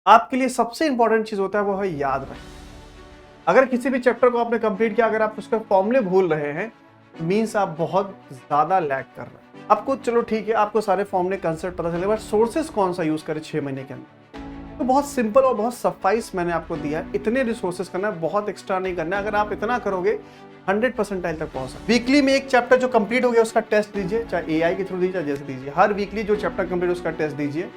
आपके लिए सबसे इंपॉर्टेंट चीज होता है वो है याद रखना। अगर किसी भी चैप्टर को आपने कंप्लीट किया, अगर आप उसके फॉर्मूले भूल रहे हैं, मीन्स आप बहुत ज्यादा लैग कर रहे हैं। आपको चलो ठीक है, आपको सारे फॉर्मूले कंसेप्ट पता चले, बट सोर्सेस कौन सा यूज करें 6 महीने के अंदर? तो बहुत सिंपल और बहुत सफाइस मैंने आपको दिया है। इतने रिसोर्सेस करना है, बहुत एक्स्ट्रा नहीं करना है। अगर आप इतना करोगे 100% तक पहुंच सकते। वीकली में एक चैप्टर जो कंप्लीट हो गया उसका टेस्ट दीजिए, चाहे एआई के थ्रू दीजिए, चाहे जैसे दीजिए। हर वीकली जो चैप्टर कंप्लीट उसका टेस्ट दीजिए,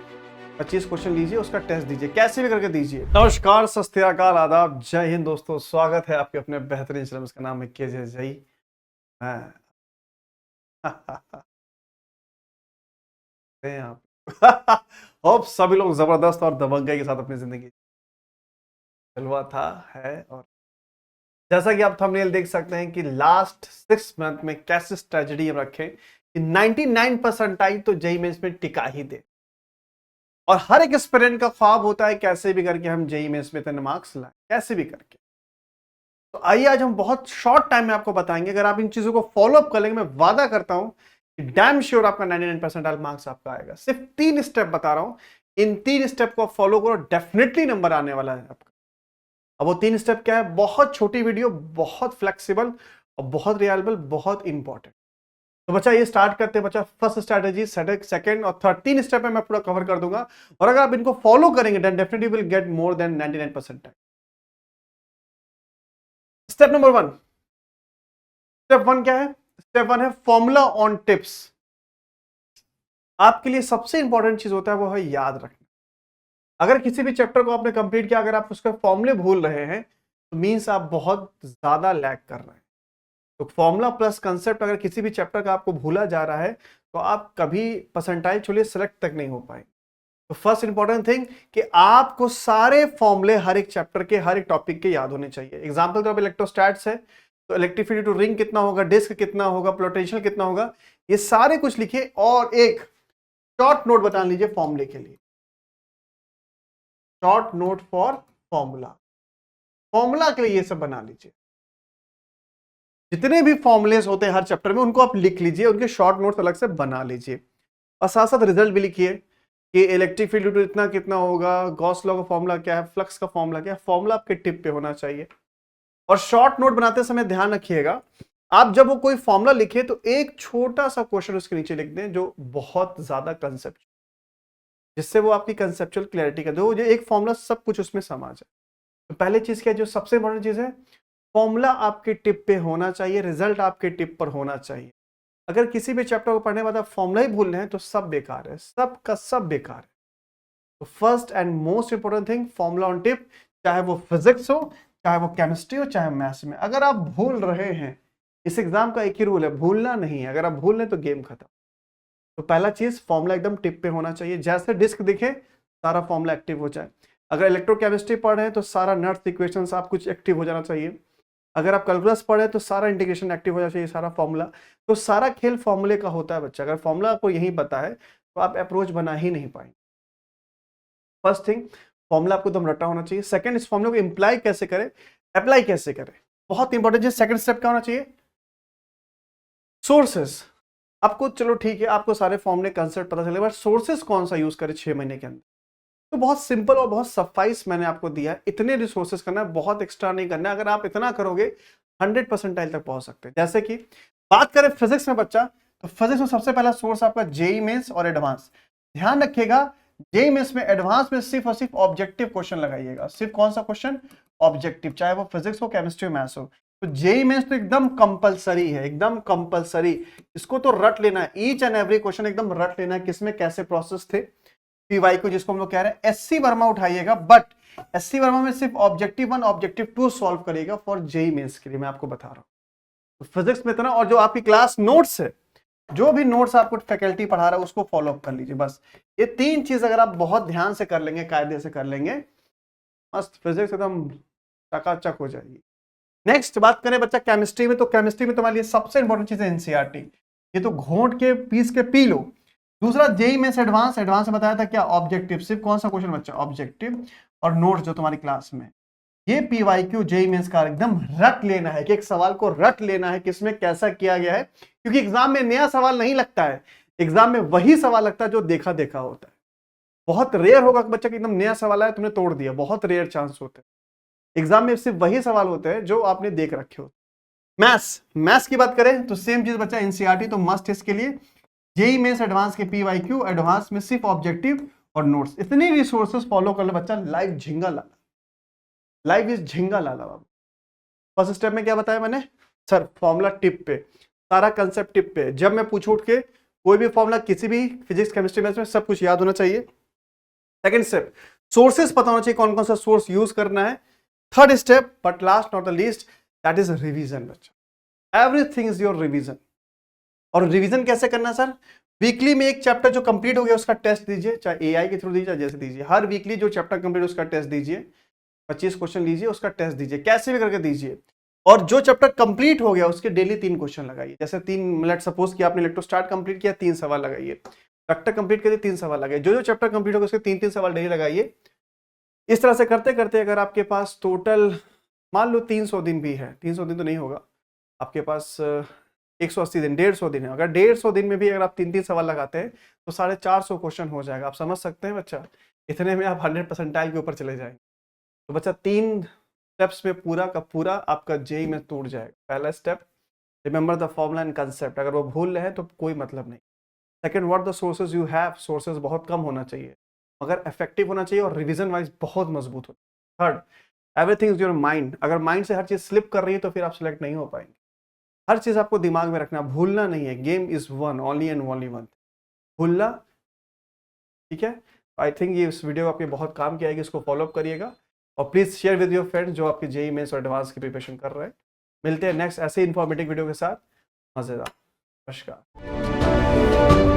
25 क्वेश्चन लीजिए, उसका टेस्ट दीजिए, कैसे भी करके दीजिए। नमस्कार, सत श्री अकाल, आदाब, जय हिंद दोस्तों। स्वागत है आपके अपने बेहतरीन चैनल, इसका नाम है केजे जई। आप होप सभी लोग जबरदस्त और दबंगई के साथ अपनी जिंदगी चलवा था है। और जैसा कि आप थंबनेल देख सकते हैं कि लास्ट 6 मंथ में कैसे स्ट्रेटजी हम रखें कि 99% तो जेई मेंस में टिका ही दे। और हर एक एस्पिरेंट का ख्वाब होता है कैसे भी करके हम जेई मेंस में इतने मार्क्स लाएं, कैसे भी करके। तो आइए आज हम बहुत शॉर्ट टाइम में आपको बताएंगे, अगर आप इन चीजों को फॉलो अप कर लेंगे, मैं वादा करता हूं कि डैम श्योर आपका 99% मार्क्स आपका आएगा। सिर्फ 3 स्टेप बता रहा हूं, इन 3 स्टेप को फॉलो करो, डेफिनेटली नंबर आने वाला है आपका। अब वो 3 स्टेप क्या है? बहुत छोटी वीडियो, बहुत फ्लेक्सिबल और बहुत रिलायबल, बहुत इंपॉर्टेंट। तो बच्चा ये स्टार्ट करते हैं। बच्चा फर्स्ट स्ट्रैटेजी, सेकंड और थर्ड, 3 स्टेप में मैं पूरा कवर कर दूंगा। और अगर आप इनको फॉलो करेंगे then definitely will get more than 99%। Step number 1। Step 1 क्या है? स्टेप 1 है फॉर्मूला ऑन टिप्स। आपके लिए सबसे इंपॉर्टेंट चीज होता है वो है याद रखना। अगर किसी भी चैप्टर को आपने कंप्लीट किया, अगर आप उसके फॉर्मूले भूल रहे हैं, तो मीन्स आप बहुत ज्यादा लैग कर रहे हैं। तो फॉर्मूला प्लस कंसेप्ट अगर किसी भी चैप्टर का आपको भूला जा रहा है, तो आप कभी परसेंटाइल चलिए सेलेक्ट तक नहीं हो पाए। तो फर्स्ट इंपॉर्टेंट थिंग कि आपको सारे फॉर्मूले हर एक चैप्टर के, हर एक टॉपिक के याद होने चाहिए। एग्जांपल तो अब इलेक्ट्रोस्टैट्स है, तो इलेक्ट्रिसिटी टू रिंग कितना होगा, डिस्क कितना होगा, पोटेंशियल कितना होगा, ये सारे कुछ लिखिए। और एक शॉर्ट नोट बता लीजिए फॉर्मूले के लिए, short note for formula. Formula के लिए ये सब बना लीजिए। जितने भी फॉर्मुलेस होते हैं हर चैप्टर में, उनको आप लिख लीजिए, उनके शॉर्ट नोट्स अलग से बना लीजिए। और साथ साथ रिजल्ट भी लिखिए कि इलेक्ट्रिक फील्ड इतना कितना होगा, गॉस लॉ का फॉर्मूला क्या है, फ्लक्स का फॉर्मूला क्या है। फॉर्मूला आपके टिप पे होना चाहिए। और शॉर्ट नोट बनाते समय ध्यान रखिएगा, आप जब वो कोई फॉर्मूला लिखे तो एक छोटा सा क्वेश्चन उसके नीचे लिख दें जो बहुत ज्यादा कंसेप्ट, जिससे वो आपकी कंसेप्चुअल क्लैरिटी का दो, जो एक फॉर्मूला सब कुछ उसमें समा जाए। तो पहले चीज क्या है, जो सबसे इंपॉर्टेंट चीज है, फॉर्मूला आपके टिप पे होना चाहिए, रिजल्ट आपके टिप पर होना चाहिए। अगर किसी भी चैप्टर को पढ़ने के बाद आप फॉर्मूला ही भूल रहे हैं तो सब बेकार है, सब का सब बेकार है। तो first and most important thing, formula on tip. चाहे वो फिजिक्स हो, चाहे वो केमिस्ट्री हो, चाहे मैथ्स में। अगर आप भूल रहे हैं, इस एग्जाम का एक ही रूल है, भूलना नहीं है। अगर आप भूल रहे तो गेम खत्म। तो पहला चीज, फॉर्मूला एकदम टिप पे होना चाहिए, जैसे डिस्क दिखे सारा फॉर्मूला एक्टिव हो जाए। अगर इलेक्ट्रोकेमिस्ट्री पढ़ रहे हैं तो सारा नट्स इक्वेशन आप कुछ एक्टिव हो जाना चाहिए। अगर आप कैलकुलस पढ़े तो सारा इंटीग्रेशन एक्टिव हो जाना चाहिए, सारा फॉर्मूला। तो सारा खेल फॉर्मूले का होता है बच्चा। अगर फॉर्मूला आपको यही पता है तो आप अप्रोच बना ही नहीं पाएंगे। फर्स्ट थिंग, फॉर्मूला आपको एकदम रटा होना चाहिए। सेकंड, इस फॉर्मूला को इंप्लाई कैसे करें, अप्लाई कैसे करें, बहुत इंपॉर्टेंट चीज। सेकंड स्टेप क्या होना चाहिए? सोर्सेस। आपको चलो ठीक है, आपको सारे फॉर्मूले कंसेप्ट पता चले, बट सोर्सेस कौन सा यूज करें 6 महीने के अंदर? तो बहुत सिंपल और बहुत सफाइस मैंने आपको दिया है। इतने रिसोर्सेस करना है, बहुत एक्स्ट्रा नहीं करना है। अगर आप इतना करोगे 100% तक पहुंच सकते हैं। जैसे कि बात करें फिजिक्स में बच्चा, तो फिजिक्स में सबसे पहला सोर्स आपका जेई मेंस और एडवांस। ध्यान रखिएगा, जेई मेंस में, एडवांस में सिर्फ और सिर्फ ऑब्जेक्टिव क्वेश्चन लगाइएगा। सिर्फ कौन सा क्वेश्चन? ऑब्जेक्टिव, चाहे वो फिजिक्स हो, केमिस्ट्री हो, मैथ्स हो। तो जेई मेंस तो एकदम कंपलसरी है, एकदम कंपलसरी। इसको तो रट लेना है, ईच एंड एवरी क्वेश्चन एकदम रट लेना है, किसमें कैसे प्रोसेस थे। पीवाई को जिसको हम लोग कह रहे हैं, एससी वर्मा उठाइएगा, बट एससी वर्मा में सिर्फ ऑब्जेक्टिव 1, ऑब्जेक्टिव 2 सॉल्व करिएगा फॉर जेई मेंस के लिए, मैं आपको बता रहा हूं। तो फिजिक्स में इतना, और जो आपकी क्लास नोट्स है, जो भी नोट्स आपको फैकल्टी पढ़ा रहा है उसको फॉलो अप कर लीजिए। बस ये 3 चीज अगर आप बहुत ध्यान से कर लेंगे, कायदे से कर लेंगे, मस्त फिजिक्स एकदम चकाचक हो जाएगी। नेक्स्ट बात करें बच्चा केमिस्ट्री में, तो केमिस्ट्री में तुम्हारे लिए सबसे इंपॉर्टेंट चीज है एनसीईआरटी। ये तो घोंट के पीस के पी लो। दूसरा, जेई में से एडवांस, एडवांस में बताया था क्या? ऑब्जेक्टिव। सिर्फ कौन सा क्वेश्चन बच्चा? ऑब्जेक्टिव। और नोट्स जो तुम्हारी क्लास में, ये पीवाईक्यू जेई मेंस का एकदम रट लेना है, कि एक सवाल को रट लेना है किसमें कैसा किया गया है। क्योंकि एग्जाम में नया सवाल नहीं लगता है, एग्जाम में वही सवाल लगता है जो देखा देखा होता है। बहुत रेयर होगा कि बच्चा कि एकदम नया सवाल आया तुमने तोड़ दिया, बहुत रेयर चांस होते हैं। एग्जाम में सिर्फ वही सवाल होते हैं जो आपने देख रखे हो। मैथ्स की बात करें तो सेम चीज बच्चा, एनसीईआरटी तो मस्ट है इसके लिए। जेई मेंस एडवांस के पीवाईक्यू एडवांस में सिर्फ ऑब्जेक्टिव और नोट्स, इतने रिसोर्सेज फॉलो कर ले बच्चा, लाइव झिंगा लाला, लाइव इज झिंगा लाला बाबू। फर्स्ट स्टेप में क्या बताया मैंने सर, फॉर्मूला टिप पे, सारा कंसेप्ट टिप पे। जब मैं पूछूं उठ के कोई भी फॉर्मूला किसी भी फिजिक्स केमिस्ट्री मैथ्स में सब कुछ याद होना चाहिए। सेकंड स्टेप, सोर्सेस पता होना चाहिए, कौन कौन सा सोर्स यूज करना है। Third step but last not the least, that is revision बच्चा, एवरीथिंग इज योर रिवीजन। और रिवीजन कैसे करना है सर, वीकली में एक चैप्टर जो कंप्लीट हो गया उसका टेस्ट दीजिए, चाहे एआई के थ्रू दीजिए चाहे जैसे दीजिए। हर वीकली जो चैप्टर कंप्लीट उसका टेस्ट दीजिए, 25 क्वेश्चन लीजिए, उसका टेस्ट दीजिए, कैसे भी करके दीजिए। और जो चैप्टर कंप्लीट हो गया उसके डेली 3 क्वेश्चन लगाइए। जैसे 3 मिनट सपोज कि आपने इलेक्ट्रोस्टैट कंप्लीट किया, 3 सवाल लगाइए। वेक्टर कंप्लीट करिए, 3 सवाल लगाइए। जो चैप्टर कंप्लीट होगा उसके 3-3 सवाल डेली लगाइए। इस तरह से करते करते अगर आपके पास टोटल मान लो 300 दिन भी है, 300 दिन तो नहीं होगा आपके पास, 180 दिन, 150 दिन है। अगर 150 दिन में भी अगर आप 3-3 सवाल लगाते हैं तो 450 क्वेश्चन हो जाएगा। आप समझ सकते हैं बच्चा, इतने में आप 100 परसेंटाइल के ऊपर चले जाएंगे। तो बच्चा 3 स्टेप्स में पूरा का पूरा आपका जेई में टूट जाएगा। पहला step, remember the formula and concept, अगर वो भूल रहे हैं तो कोई मतलब नहीं। Second, what the sources you have, sources बहुत कम होना चाहिए मगर इफेक्टिव होना चाहिए और रिवीजन वाइज बहुत मजबूत होना। Third, everything is your mind, अगर माइंड से हर चीज स्लिप कर रही है तो फिर आप सिलेक्ट नहीं हो पाएंगे। हर चीज आपको दिमाग में रखना, भूलना नहीं है। Game is one, only and only one, भूलना, ठीक है। आई थिंक ये इस वीडियो आपके बहुत काम की आएगी, इसको फॉलो अप करिएगा और please share with your friends जो आपके जेईई मेंस और एडवांस की प्रिपरेशन कर रहे हैं। मिलते हैं नेक्स्ट ऐसे इन्फॉर्मेटिव वीडियो के साथ, मजेदार। नमस्कार।